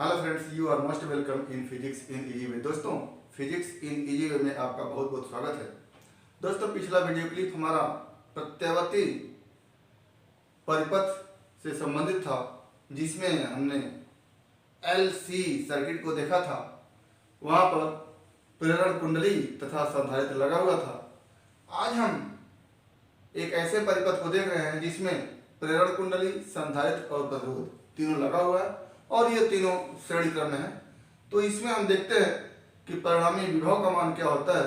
Hello friends, you are most welcome in physics in easy way. दोस्तों, physics in easy वे में आपका बहुत बहुत स्वागत है। दोस्तों, पिछला वीडियो क्लिप हमारा प्रत्यावर्ती परिपथ से संबंधित था, जिसमें हमने एलसी सर्किट को देखा था। वहाँ पर प्रेरण कुंडली तथा संधारित्र लगा हुआ था। आज हम एक ऐसे परिपथ को देख रहे हैं जिसमें प्रेरण कुंडली, संधारित्र और प्रतिरोध तीनों लगा हुआ है और ये तीनों श्रेणी क्रम में है। तो इसमें हम देखते हैं कि परिणामी विभव का मान क्या होता है,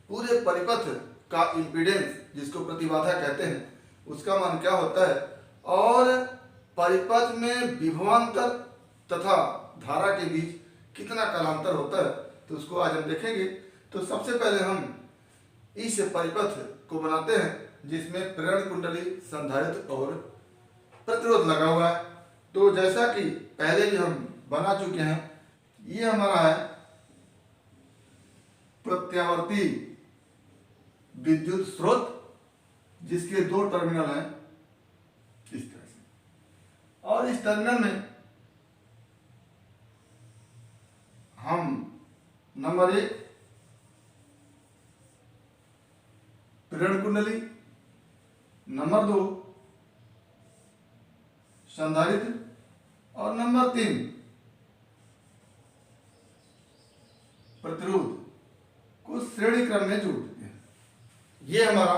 पूरे परिपथ का इम्पीडेंस जिसको प्रतिबाधा कहते हैं उसका मान क्या होता है, और परिपथ में विभवांतर तथा धारा के बीच कितना कालांतर होता है, तो उसको आज हम देखेंगे। तो सबसे पहले हम इस परिपथ को बनाते हैं जिसमें प्रेरण कुंडली, संधारित्र और प्रतिरोध लगा हुआ है। तो जैसा कि पहले भी हम बना चुके हैं, ये हमारा है प्रत्यावर्ती विद्युत स्रोत जिसके दो टर्मिनल हैं इस तरह से, और इस टर्मिनल में हम नंबर 1 प्रेरण कुंडली, नंबर 2 संधारित्र और नंबर 3 प्रतिरोध को श्रेणी क्रम में जोड़ देते हैं। ये हमारा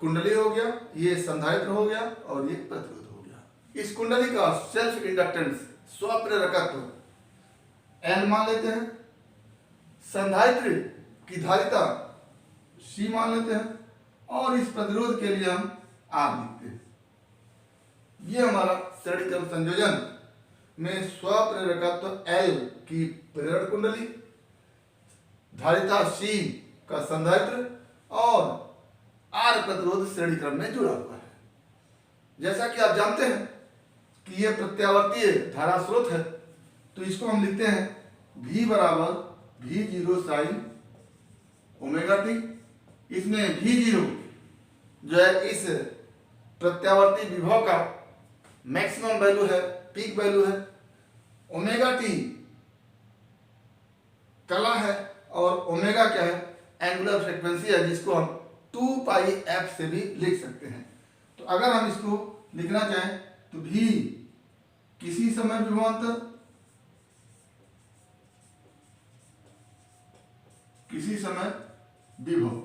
कुंडली हो गया, ये संधारित्र हो गया और ये प्रतिरोध हो गया। इस कुंडली का सेल्फ इंडक्टेंस, स्वप्रेरकत्व N मान लेते हैं, संधारित्र की धारिता C मान लेते हैं और इस प्रतिरोध के लिए हम R लिखते हैं। ये हमारा श्रेणी क्रम संयोजन में स्वप्रेरकत्व L की प्रेरण कुंडली, धारिता C का संधारित्र और R प्रतिरोध श्रेणी क्रम में जुड़ा हुआ है। जैसा कि आप जानते हैं कि यह प्रत्यावर्तीय धारा स्रोत है, तो इसको हम लिखते हैं V बराबर V0 साइन ओमेगा टी। इसमें V0 जो है इस प्रत्यावर्ती विभव का मैक्सिमम वैल्यू है, पीक वैल्यू है। ओमेगा टी कला है और ओमेगा क्या है, एंगुलर फ्रीक्वेंसी है, जिसको हम 2 पाई एफ से भी लिख सकते हैं। तो अगर हम इसको लिखना चाहें तो भी किसी समय विभवांतर, किसी समय विभव,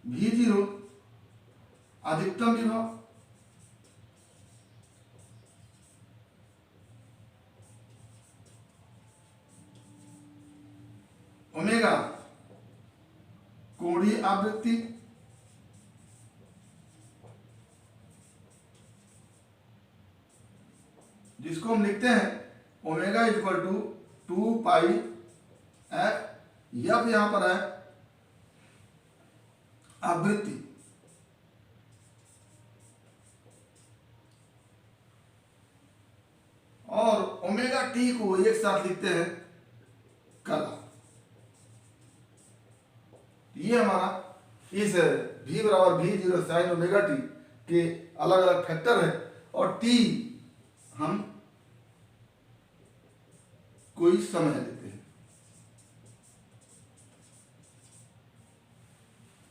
V0 अधिकतम विभव, ओमेगा कोणीय आवृत्ति, जिसको हम लिखते हैं omega equal to 2 pi F. यह यहां पर है आवृत्ति, और ओमेगा टी को एक साथ लिखते हैं कला। ये हमारा इस V बराबर V0 साइन ओमेगा टी के अलग अलग फैक्टर है, और T हम कोई समय लेते हैं।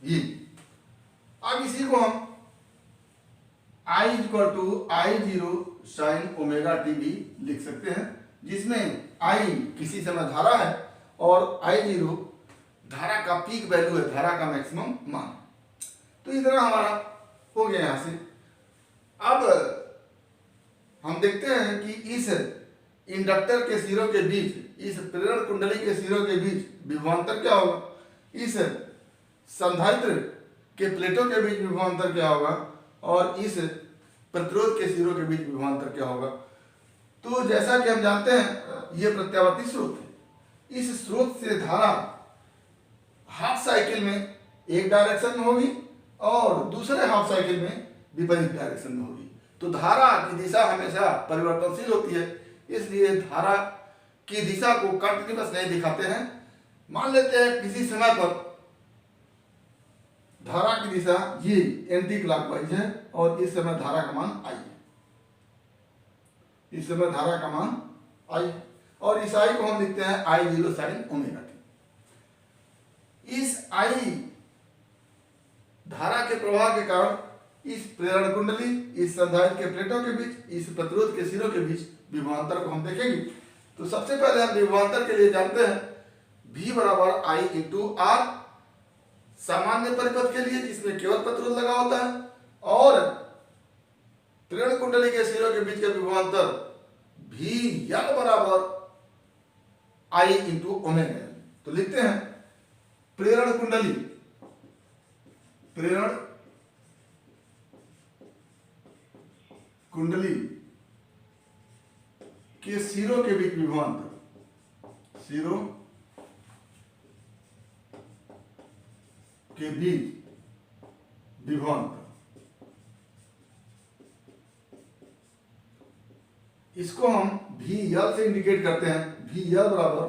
ये अब इसी को हम I equal to I0 sine omega T भी लिख सकते हैं, जिसमें I किसी समय धारा है और I0 धारा का पीक वैल्यू है, धारा का मैक्सिमम मान। तो इस तरह हमारा हो गया यहां से। अब हम देखते हैं कि इस इंडक्टर के सिरों के बीच, इस प्रेरण कुंडली के सिरों के बीच विभवांतर क्या होगा, इस संधारित्र के प्लेटों के बीच विभवांतर क्या होगा, और इस प्रतिरोध के सिरों के बीच विभवांतर क्या होगा। तो जैसा कि हम जानते हैं यह प्रत्यावर्ती स्रोत है। इस स्रोत से धारा हाफ साइकिल में एक डायरेक्शन में होगी और दूसरे हाफ साइकिल में विपरीत डायरेक्शन में होगी। तो धारा की दिशा हमेशा परिवर्तनशील होती है, इसलिए धारा की दिशा को कंटिन्यूअस नहीं दिखाते हैं। मान लेते हैं किसी समय पर धारा की दिशा ये एंटी क्लॉकवाइज है और इस समय धारा का मान I है। इस समय धारा का मान आई, और इस आई को हम लिखते हैं I0 साइन ओमेगा टी। इस आई धारा के प्रवाह के कारण इस प्रेरण कुंडली, इस संधारित्र के प्लेटों के बीच, इस प्रतिरोध के सिरों के बीच विभवांतर को हम देखेंगे। तो सबसे पहले हम विभवांतर के लिए जानते हैं V बराबर I इंटू R, सामान्य परिपथ के लिए जिसमें केवल प्रतिरोध लगा होता है, और प्रेरण कुंडली के सिरों के बीच का विभवांतर VL बराबर I इंटू ओमेगा एल। तो लिखते हैं प्रेरण कुंडली के सिरों के बीच विभवांतर, सिरों के बीच विभवांतर, इसको हम VL से इंडिकेट करते हैं। VL बराबर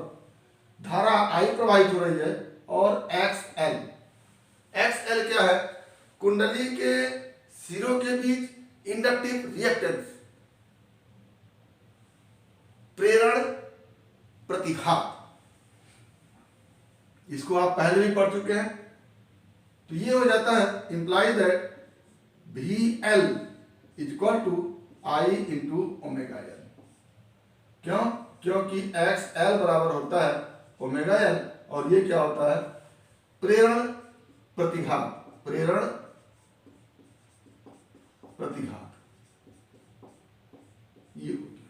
धारा I प्रवाहित हो रही है और XL। XL क्या है? कुंडली के सिरों के बीच इंडक्टिव रिएक्टेंस, प्रेरण प्रतिघात। इसको आप पहले भी पढ़ चुके हैं। तो ये हो जाता है imply that VL is equal to I into omega L. क्यों? क्योंकि XL बराबर होता है ओमेगा एल, और ये क्या होता है? प्रेरण प्रतिघात, प्रेरण प्रतिघात। ये हो गया।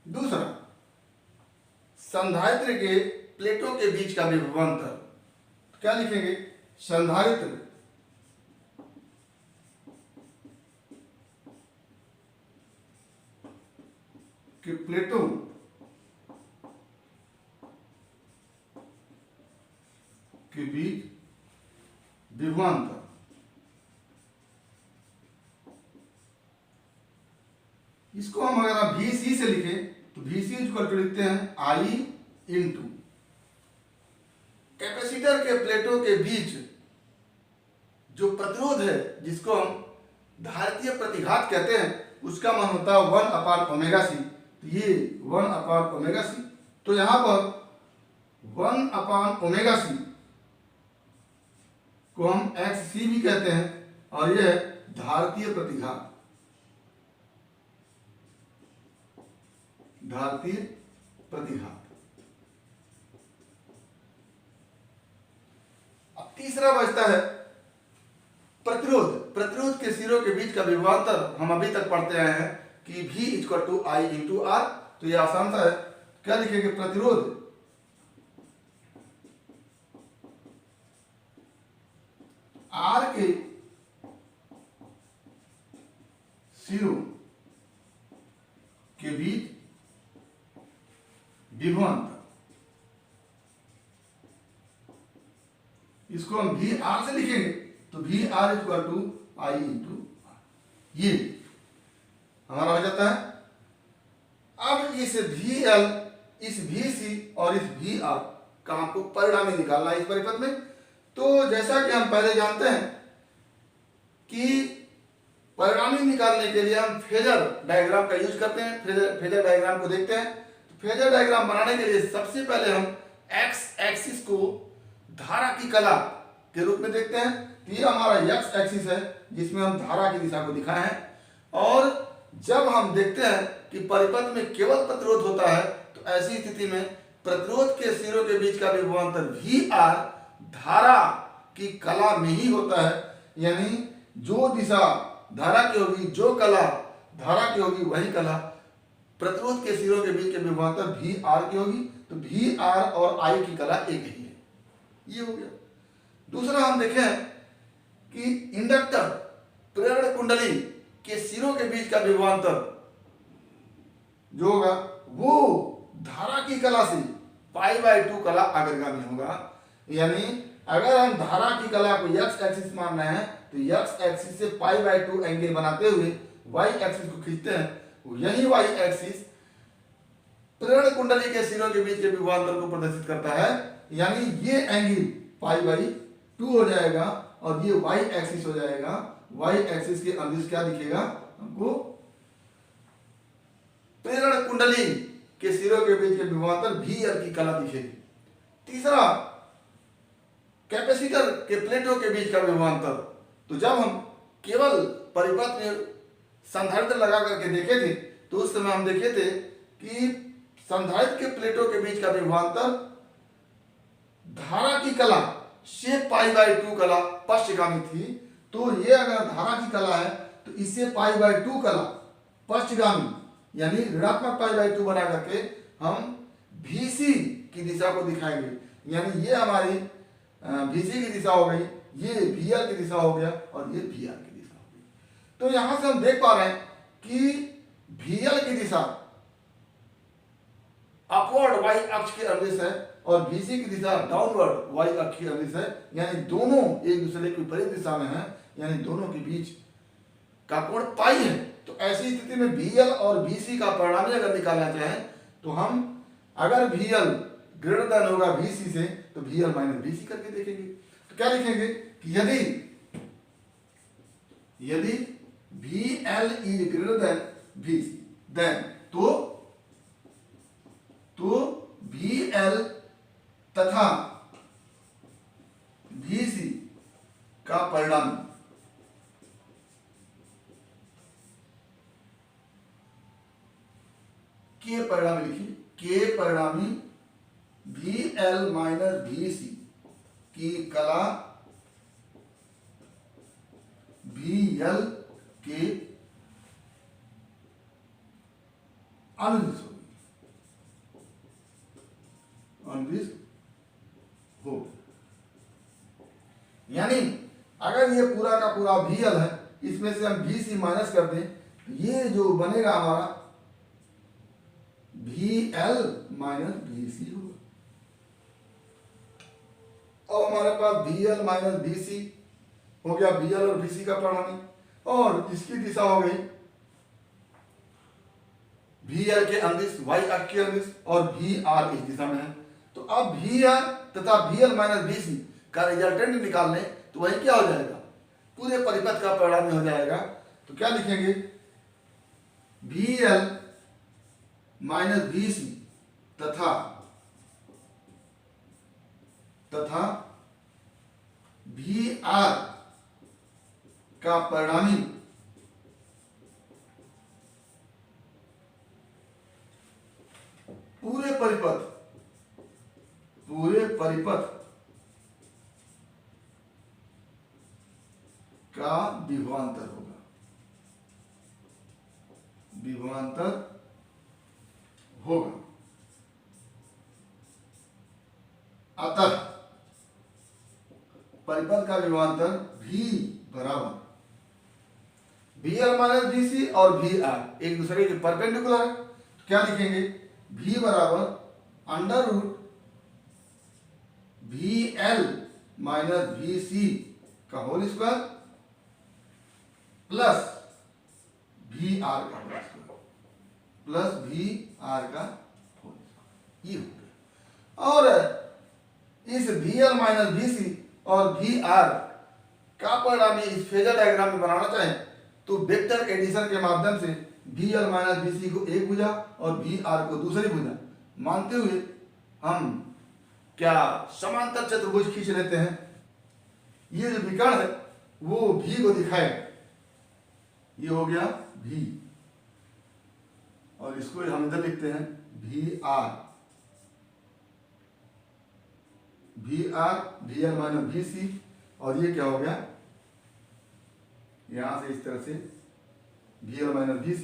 दूसरा संधारित्र के प्लेटों के बीच का विभवांतर। क्या लिखेंगे? संधारित्र के प्लेटों के बीच विभवांतर। इसको हम अगर आप VC से लिखें तो VC इक्वल टू लिखते हैं I इंटू कैपेसिटर के प्लेटों के बीच जो प्रतिरोध है, जिसको हम धारितीय प्रतिघात कहते हैं, उसका मान होता है 1 अपान ओमेगा सी। तो ये 1 अपान ओमेगा सी, तो यहां पर 1 अपान ओमेगा सी को हम XC भी कहते हैं, और यह धारितीय प्रतिघात, धारितीय प्रतिघात। अब तीसरा बचता है प्रतिरोध। प्रतिरोध के सिरों के बीच का विभवांतर हम अभी तक पढ़ते आए हैं कि V equal to I into R. तो ये आसान सा है। क्या लिखेंगे? प्रतिरोध R के सिरों के बीच विभवांतर, इसको हम VR से लिखेंगे। तो VR equal to I into R, ये हमारा हो जाता है। अब इस VL, इस VC और इस VR का हमको परिणामी निकालना है इस परिपथ में। तो जैसा कि हम पहले जानते हैं कि परिणामी निकालने के लिए हम फेजर डायग्राम का यूज करते हैं। फेजर डायग्राम को देखते हैं। तो फेजर डायग्राम बनाने के लिए सबसे पहले हम एक्स एक्सिस को धारा की कला के रूप में देखते हैं। तो ये हमारा एक्स एक्सिस है जिसमें हम धारा की दिशा को दिखाए हैं। और जब हम देखते हैं कि परिपथ में केवल प्रतिरोध होता है, तो ऐसी स्थिति में प्रतिरोध के सिरों के बीच का विभवांतर VR धारा की कला में ही होता है। यानी जो दिशा धारा की होगी, जो कला धारा की होगी, वही कला प्रतिरोध के सिरों के बीच के विभवांतर VR की होगी। तो VR और I की कला एक ही है। ये हो गया। दूसरा हम देखें कि इंडक्टर प्रेरण कुंडली के सिरों के बीच का विभवांतर जो होगा वो धारा की कला से π/2 कला अग्रगामी होगा। यानी अगर हम धारा की कला को x एक्सिस मान रहे हैं, तो x एक्सिस से π/2 एंगल बनाते हुए y एक्सिस को खींचते हैं। यही y एक्सिस प्रेरण कुंडली के सिरों के बीच के विभवांतर को प्रदर्शित करता है। यानी ये एंगल π/2 हो जाएगा और ये y एक्सिस हो जाएगा वाई एक्सिस के अनुदिश क्या दिखेगा हमको, प्रेरण कुंडली के सिरों के बीच के विभवांतर VL की कला दिखेगी। तीसरा, कैपेसिटर के प्लेटों के बीच का विभवांतर, तो जब हम केवल परिपथ में संधारित्र लगा करके देखे थे तो उस समय हम देखे थे कि संधारित्र के प्लेटों के बीच का विभवांतर धारा की कला से π/2 कला पश्चगामी थी। तो ये अगर धारा की कला है तो इससे π/2 कला पश्चगामी यानी ऋणात्मक π/2 बना करके हम VC की दिशा को दिखाएंगे। यानी ये हमारी VC की दिशा हो गई, ये VL की दिशा हो गया और ये VR की दिशा हो गई। तो यहां से हम देख पा रहे हैं कि VL की दिशा अपवर्ड y अक्ष के अनुदिश है और VC की दिशा डाउनवर्ड y अक्ष के अनुदिश है, यानी दोनों एक दूसरे के विपरीत दिशा में है, यानी दोनों के बीच का कोण पाई है। तो ऐसी स्थिति में VL और VC का परिणामी अगर निकालना चाहें तो हम अगर VL ग्रेटर देन होगा VC से तो VL माइनस VC करके देखेंगे। तो क्या लिखेंगे कि यदि VL is greater than VC then तो VL तथा VC का परिणामी के परिणामी लिखिए, के परिणामी VL माइनस VC की कला VL के अनुदिश हो। यानी अगर ये पूरा का पूरा VL है, इसमें से हम VC माइनस कर दें तो ये जो बनेगा हमारा VL माइनस VC होगा। और हमारे पास VL माइनस VC हो गया, VL और VC का परिणामी, और इसकी दिशा हो गई VL के अनुदिश y अक्ष के अनुदिश और VR इस दिशा में है। तो अब VR तथा VL माइनस VC का रिजल्टेंट निकाल लें तो वही क्या हो जाएगा, पूरे परिपथ का परिणामी हो जाएगा। तो क्या लिखेंगे, VL माइनस VC तथा VR का परिणामी पूरे परिपथ का विभवांतर होगा। अतः परिपथ का विभवांतर V बराबर VL माइनस VC और VR एक दूसरे के परपेंडिकुलर है। तो क्या लिखेंगे, V बराबर under root VL minus VC का होल स्क्वायर प्लस VR का होल स्क्वायर प्लस VR का होल स्क्वायर, ये हो गया। और इस VL माइनस VC और VR का परिणामी इस फेजर डायग्राम में बनाना चाहें तो वेक्टर एडिशन के माध्यम से VL माइनस VC को एक भुजा और VR को दूसरी भुजा मानते हुए हम क्या समांतर चतुर्भुज खींच लेते हैं। ये जो विकर्ण है वो V को दिखाए, ये हो गया V और इसको हम इधर लिखते हैं VR VL माइनस VC और ये क्या हो गया, यहां से इस तरह से VL माइनस VC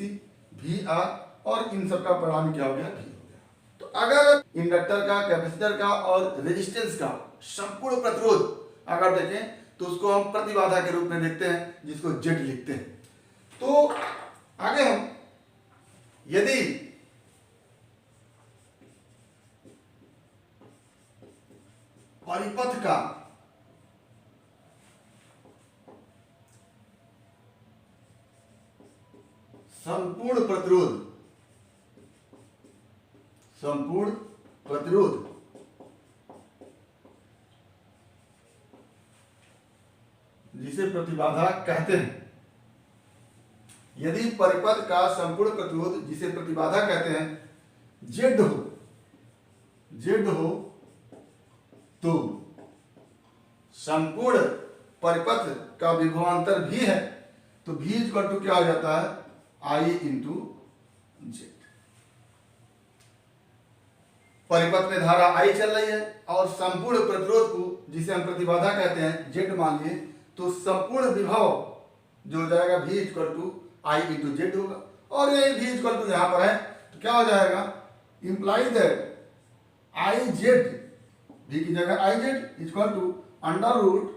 VR और इन सब का परिणामी क्या हो गया, V हो गया। तो अगर इंडक्टर का, कैपेसिटर का और रेजिस्टेंस का संपूर्ण प्रतिरोध अगर देखें तो उसको हम प्रतिबाधा के रूप में देखते हैं, जिसको Z लिखते हैं। तो आगे हम यदि परिपथ का संपूर्ण प्रतिरोध जिसे प्रतिबाधा कहते हैं। यदि परिपथ का संपूर्ण प्रतिरोध जिसे प्रतिबाधा कहते हैं जेड हो तो संपूर्ण परिपथ का विभवांतर भी है तो V इक्वल टू क्या हो जाता है I इंटू जेड। परिपथ में धारा I चल रही है और संपूर्ण प्रतिरोध को जिसे हम प्रतिबाधा कहते हैं जेड मान लिए तो संपूर्ण विभव जो हो जाएगा V equal to I into Z होगा और ये V इक्वल टू यहां पर है तो क्या हो जाएगा implies that I Z V की जगह I Z equal to under root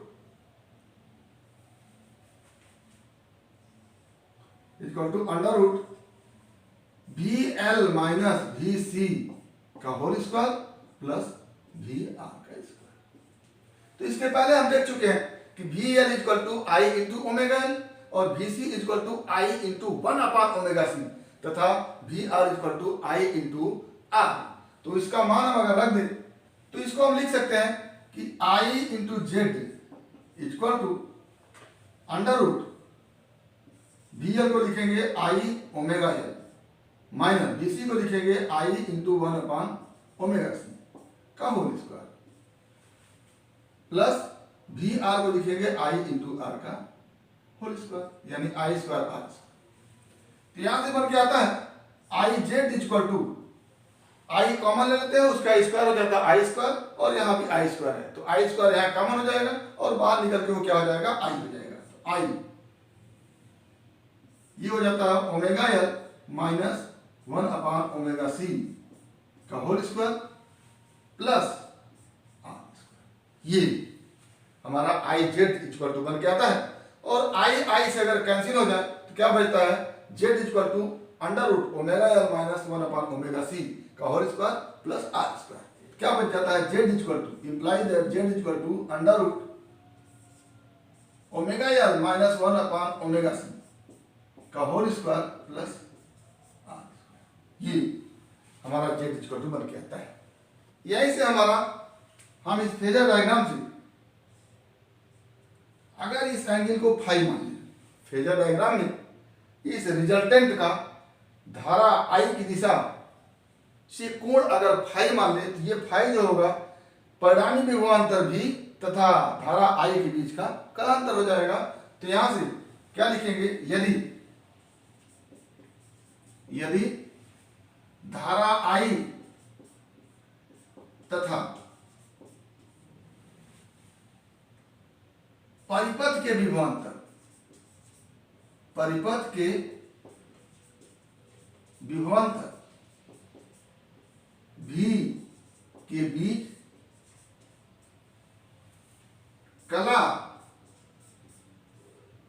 VL minus VC का होल स्क्वायर प्लस VR का स्क्वायर। तो इसके पहले हम देख चुके हैं कि VL equal to I into omega L और VC equal to I into 1/ओमेगा C तथा VR equal to I into R। तो इसका मान हम अगर रख दें तो इसको हम लिख सकते हैं कि I into Z equal to under root VL को लिखेंगे I omega L minus VC को लिखेंगे I इंटू 1/ओमेगा C का होल स्क्वायर प्लस VR को लिखेंगे I इंटू R का होल स्क्वायर यानी I स्क्वायर R। तो यहां से बन के आता है I Z equal to I common ले लेते हैं उसका स्क्वायर हो जाता है I स्क्वायर और यहां भी I स्क्वायर है तो I स्क्वायर यहां कॉमन हो जाएगा और बाहर निकल के वो क्या हो जाएगा I हो जाएगा। तो I ये हो जाता है ओमेगा एल माइनस 1/ओमेगा C का whole square plus R square. ये हमारा I जेड इक्वल टू बन के आता है और I से अगर कैंसिल हो जाए तो क्या बचता है Z equal to under root omega L minus 1/ओमेगा C का whole square plus R square. क्या बच जाता है Z equal to implies that Z equal to under root omega L minus 1/ओमेगा C का होल स्क्वायर प्लस R। ये हमारा Z इक्वल टू बन के आता है। यही से हमारा हम इस फेजर डायग्राम से अगर इस एंगल को फाई मान लें फेजर डायग्राम में इस रिजल्टेंट का धारा I की दिशा से कोण अगर फाई मान ले तो ये फाई जो होगा परिणामी विभवांतर भी तथा धारा I के बीच का कलांतर हो जाएगा। तो यहां से क्या लिखेंगे यदि धारा I तथा परिपथ के विभवांतर V के बीच कला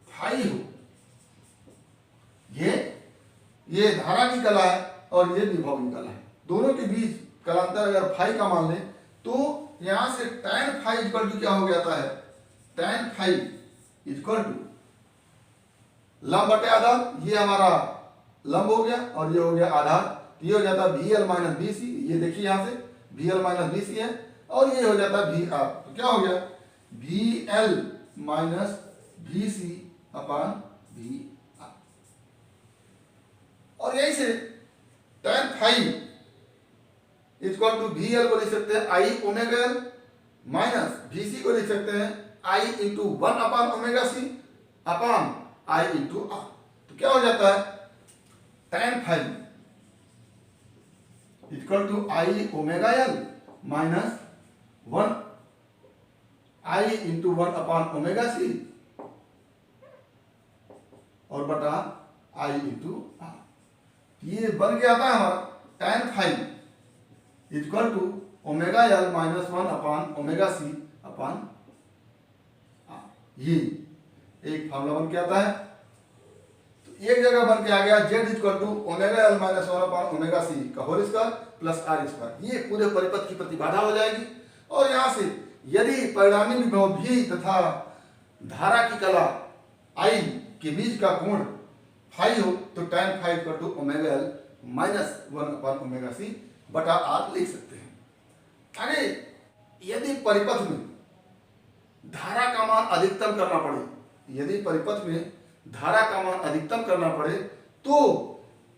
फाई हो, ये धारा की कला है और ये विभव की कला है, दोनों के बीच कलांतर अगर फाई का मान ले तो यहां से tan फाई इक्वल टू क्या हो जाता है tan फाई इक्वल टू लंब बटे आधार। ये हमारा लंब हो गया और ये हो गया आधार। तो ये हो जाता है VL माइनस VC। ये देखिए यहां से VL माइनस VC है और ये हो जाता है VR। तो क्या हो गया VL माइनस VC अपान VR। और यही से tan phi equal to VL को लिख सकते हैं I omega L minus VC को लिख सकते हैं I इंटू 1/ओमेगा C upon I into R। तो क्या हो जाता है tan phi equal to I omega L minus 1 I into 1/ओमेगा C और बटा I इंटू R। ये बन के आता है हमारा tan phi equal to omega L minus 1/ओमेगा C अपान R। ये एक फॉर्मूला बन के आता है। तो एक जगह बन के आ गया Z equal to omega L minus 1/ओमेगा C का whole square plus R square. ये पूरे परिपथ की प्रतिबाधा हो जाएगी और यहां से यदि परिणामी विभव V तथा धारा की कला I के बीच का कोण फाई हो तो tan phi equal to omega L minus 1/ओमेगा C बटा R लिख सकते हैं। आगे यदि परिपथ में धारा का मान अधिकतम करना पड़े यदि परिपथ में धारा का मान अधिकतम करना पड़े तो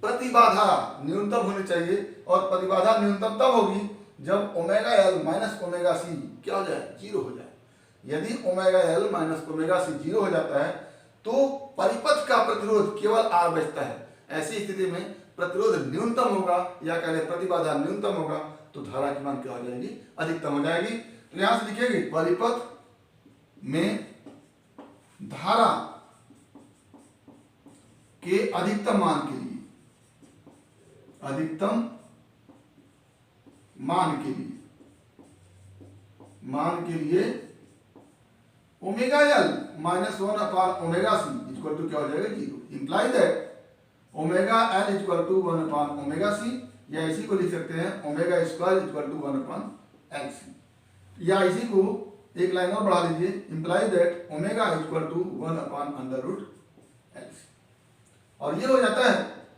प्रतिबाधा न्यूनतम होनी चाहिए, और प्रतिबाधा न्यूनतम तब होगी जब omega L minus omega C क्या हो जाए, जीरो हो जाए। यदि omega L minus omega C zero हो जाता है तो परिपथ का प्रतिरोध केवल आर बचता है। ऐसी स्थिति में प्रतिरोध न्यूनतम होगा या कह लें प्रतिबाधा न्यूनतम होगा, तो धारा की मान क्या हो जाएगी, अधिकतम हो जाएगी। तो यहां से लिखेंगे परिपथ में धारा के अधिकतम मान के लिए, अधिकतम मान के लिए omega L minus one upon omega C equal to क्या हो जाएगा, zero. Imply that omega L equal to one upon omega C, या इसी को लिख सकते हैं omega square equal to one upon L C, या इसी को एक लाइन और बढ़ा लीजिए, imply that omega equal to one upon under root L C. और ये हो जाता है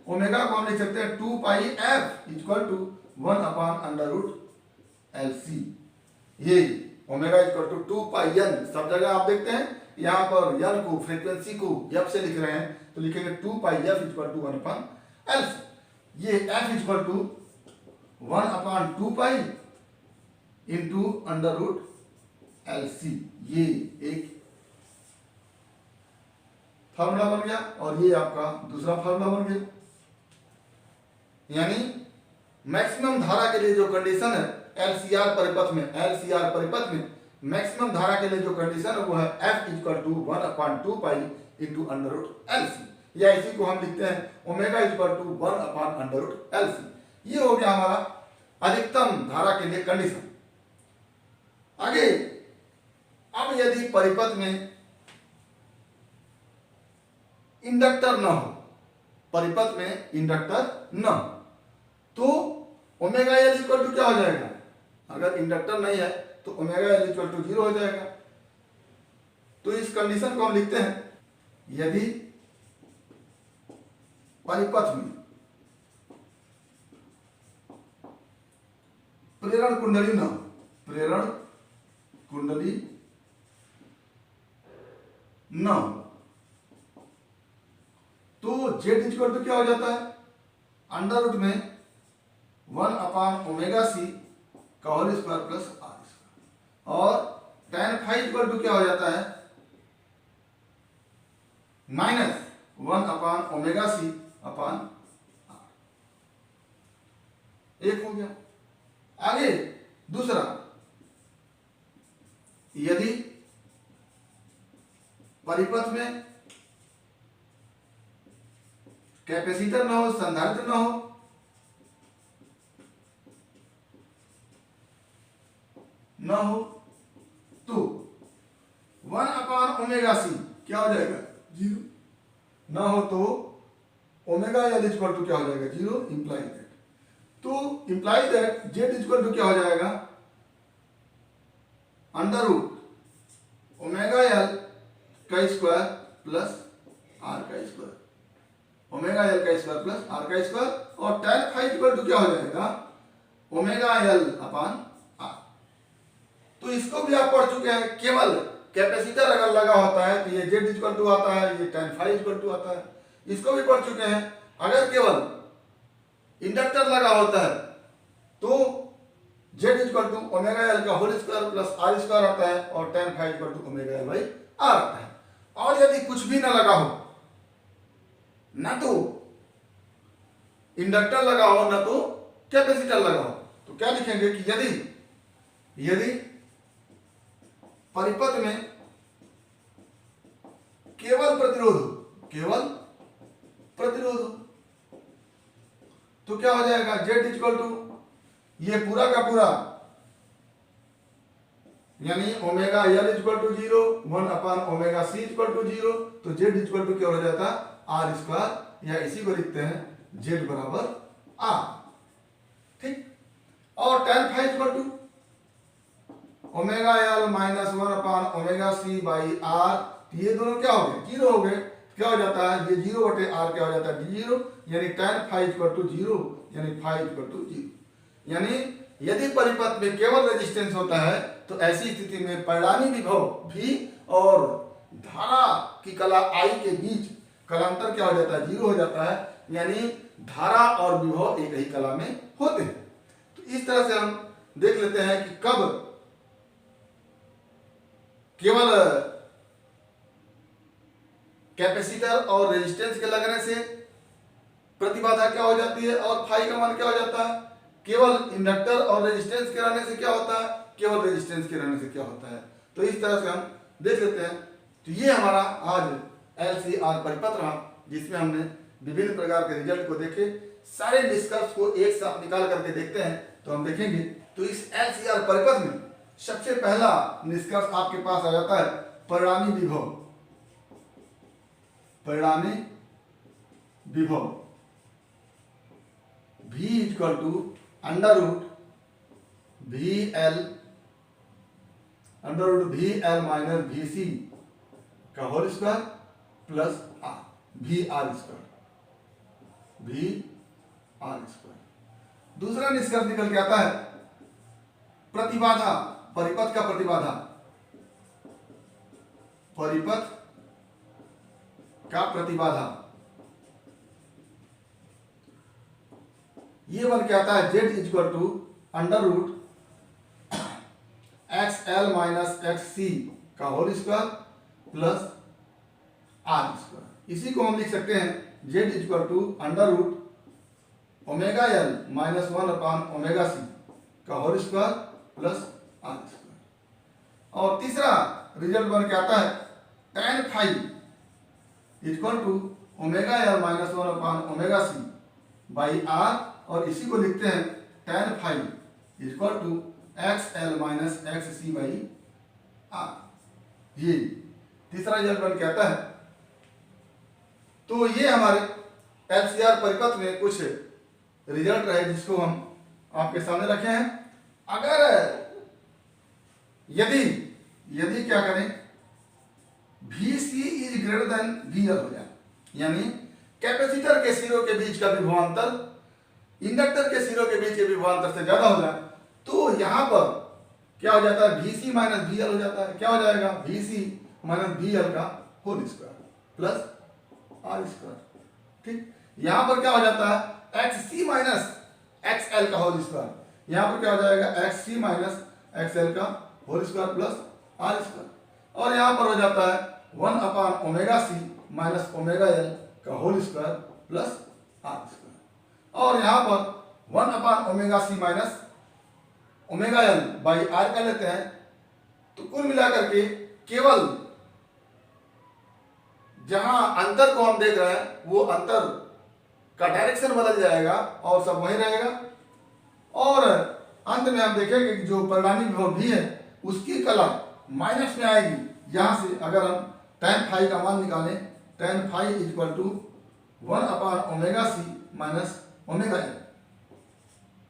ओमेगा को हम लिख सकते हैं two pi F equal to one upon under root L C. ये omega equal to two pi N, सब जगह आप देखते हैं यहाँ पर एन को फ्रीक्वेंसी को एफ से लिख रहे हैं, तो लिखेंगे two pi F equal to one upon L C. ये F equal to one upon two pi into under root L C, ये एक फार्मूला बन गया, और ये आपका दूसरा फार्मूला बन गया। यानी मैक्सिमम धारा के लिए जो कंडीशन है एलसीआर परिपथ में, एलसीआर परिपथ में मैक्सिमम धारा के लिए जो कंडीशन है वो है F equal to one upon two pi into under root L C, या इसी को हम लिखते हैं omega equal to one upon under root L C. ये हो गया हमारा अधिकतम धारा के लिए कंडीशन। आगे, अब यदि परिपथ में इंडक्टर न हो, परिपथ में इंडक्टर न हो, तो ओमेगा एल इक्वल टू क्या हो जाएगा, अगर इंडक्टर नहीं है तो omega L equal to zero हो जाएगा। तो इस कंडीशन को हम लिखते हैं, यदि परिपथ में प्रेरण कुंडली न हो, प्रेरण कुंडली न हो, तो जेड इक्वल टू क्या हो जाता है, अंडर रूट में वन अपान ओमेगा सी का whole square plus R square, और tan फाई इक्वल टू क्या हो जाता है, minus one upon omega C upon R. एक हो गया। आगे दूसरा, यदि परिपथ में कैपेसिटर ना हो, संधारित्र ना हो, तो वन अपान ओमेगा सी क्या हो जाएगा, जीरो। ना हो तो ओमेगा एल इक्वल टू क्या हो जाएगा, जीरो। इंप्लाई दैट, तो imply that Z equal to क्या हो जाएगा, अंडर रूट ओमेगा एल का स्क्वायर प्लस आर का स्क्वायर, ओमेगा एल का स्क्वायर प्लस आर का स्क्वायर, और tan फाई इक्वल टू क्या हो जाएगा, ओमेगा एल अपान आर। तो इसको भी आप पढ़ चुके हैं। केवल कैपेसिटर अगर लगा होता है तो ये जेड इक्वल टू आता है, ये tan फाई इक्वल टू आता है, इसको भी पढ़ चुके हैं। अगर केवल इंडक्टर लगा होता है तो Z equal to omega L का whole square plus R square आता है, और tan phi equal to omega L by R आता है। और यदि कुछ भी ना लगा हो, ना तो इंडक्टर लगा हो ना तो कैपेसिटर लगा हो, तो क्या लिखेंगे कि यदि परिपथ में केवल प्रतिरोध तो क्या हो जाएगा, जेड इक्वल टू ये पूरा का पूरा यानी omega L equal to zero, one upon omega C equal to zero, तो जेड इक्वल टू क्या हो जाता है, आर स्क्वायर, या इसी को लिखते हैं जेड बराबर आर। ठीक। और tan phi equal to omega L minus one upon omega C by R, ये दोनों क्या हो गए, जीरो हो गए। क्या हो जाता है, ये जीरो बटे आर क्या हो जाता है, जीरो, यानी tan phi equal to zero, यानी फाई इक्वल टू जीरो। यानी यदि परिपथ में केवल रेजिस्टेंस होता है तो ऐसी स्थिति में परिणामी विभव भी और धारा की कला I के बीच कलांतर क्या हो जाता है, 0 हो जाता है, यानी धारा और विभव एक ही कला में होते हैं। तो इस तरह से हम देख लेते हैं कि कब केवल कैपेसिटर और रेजिस्टेंस के लगने से प्रतिबाधा क्या हो जाती है और फाई का मान क्या हो जाता है, केवल इंडक्टर और रेजिस्टेंस के रहने से क्या होता है, केवल रेजिस्टेंस के रहने से क्या होता है। तो इस तरह से हम देख लेते हैं। तो ये हमारा आज LCR परिपथ रहा, जिसमें हमने विभिन्न प्रकार के रिजल्ट को देखे। सारे निष्कर्ष को एक साथ निकाल करके देखते हैं तो हम देखेंगे। तो इस LCR परिपथ में सबसे पहला निष्कर्ष आपके पास आ जाता है परिणामी विभव। परिणामी विभव V equal to under root VL minus VC का whole square plus VR square. दूसरा निष्कर्ष निकल के आता है प्रतिबाधा, परिपथ का प्रतिबाधा, परिपथ का प्रतिबाधा ये बन के आता है Z equal to under root XL minus XC का whole square plus R square. इसी को हम लिख सकते हैं Z equal to under root omega L minus 1 upon omega C का whole square plus R square. और तीसरा रिजल्ट बन के आता है tan phi equal to omega L minus 1 upon omega C by R, और इसी को लिखते हैं tan phi equal to XL minus XC by R। ये तीसरा रिजल्ट बन के आता है। तो ये हमारे LCR परिपथ में कुछ रिजल्ट रहे जिसको हम आपके सामने रखे हैं। अगर यदि क्या करें, VC is greater then VL हो जाए, यानी कैपेसिटर के सिरों के बीच का विभवांतर इंडक्टर के सिरों के बीच के विभवांतर से ज्यादा हो जाए, तो यहां पर क्या हो जाता है, VC माइनस VL हो जाता है। क्या हो जाएगा, VC माइनस VL का whole square plus R square. ठीक, यहां पर क्या हो जाता है XC माइनस XL का होल स्क्वायर। यहां पर क्या हो जाएगा XC माइनस XL का whole square plus R square. और यहां पर हो जाता है 1 upon omega C minus omega L का whole square plus R square. और यहां पर 1 upon omega C minus omega L by R कर लेते हैं। तो कुल मिलाकर के केवल जहां अंतर को हम देख रहे हैं वो अंतर का डायरेक्शन बदल जाएगा और सब वही रहेगा। और अंत में हम देखेंगे कि जो परिणामी विभव भी है उसकी कला माइनस में आएगी। यहां से अगर हम tan फाई का मान निकालें, tan phi equal to 1 upon omega C minus omega L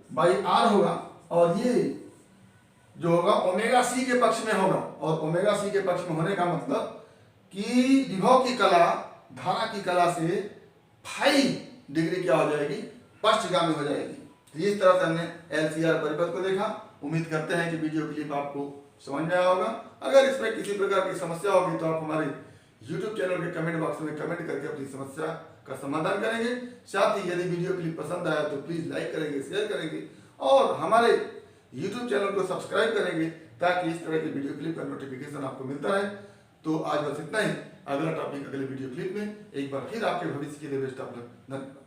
by R होगा। और ये जो होगा ओमेगा C के पक्ष में होगा, और ओमेगा C के पक्ष में होने का मतलब कि विभव की कला धारा की कला से फाई डिग्री क्या हो जाएगी, पश्चगामी हो जाएगी। तो इस तरह से हमने LCR परिपथ को देखा। उम्मीद करते हैं कि वीडियो क्लिप आपको समझ में आया होगा। अगर इसमें किसी प्रकार की समस्या होगी तो आप हमारे YouTube चैनल के कमेंट बॉक्स में कमेंट करके अपनी समस्या का समाधान करेंगे। साथ ही यदि वीडियो क्लिप पसंद आया तो प्लीज़ लाइक करेंगे, शेयर करेंगे और हमारे YouTube चैनल को सब्सक्राइब करेंगे ताकि इस तरह की वीडियो क्लिप का नोटिफिकेशन आपको मिलता रहे। तो आज बस इतना ही। अगला टॉपिक अगले वीडियो क्लिप में। एक बार फिर आपके भविष्य के लिए बेस्ट ऑफ लक। धन्यवाद।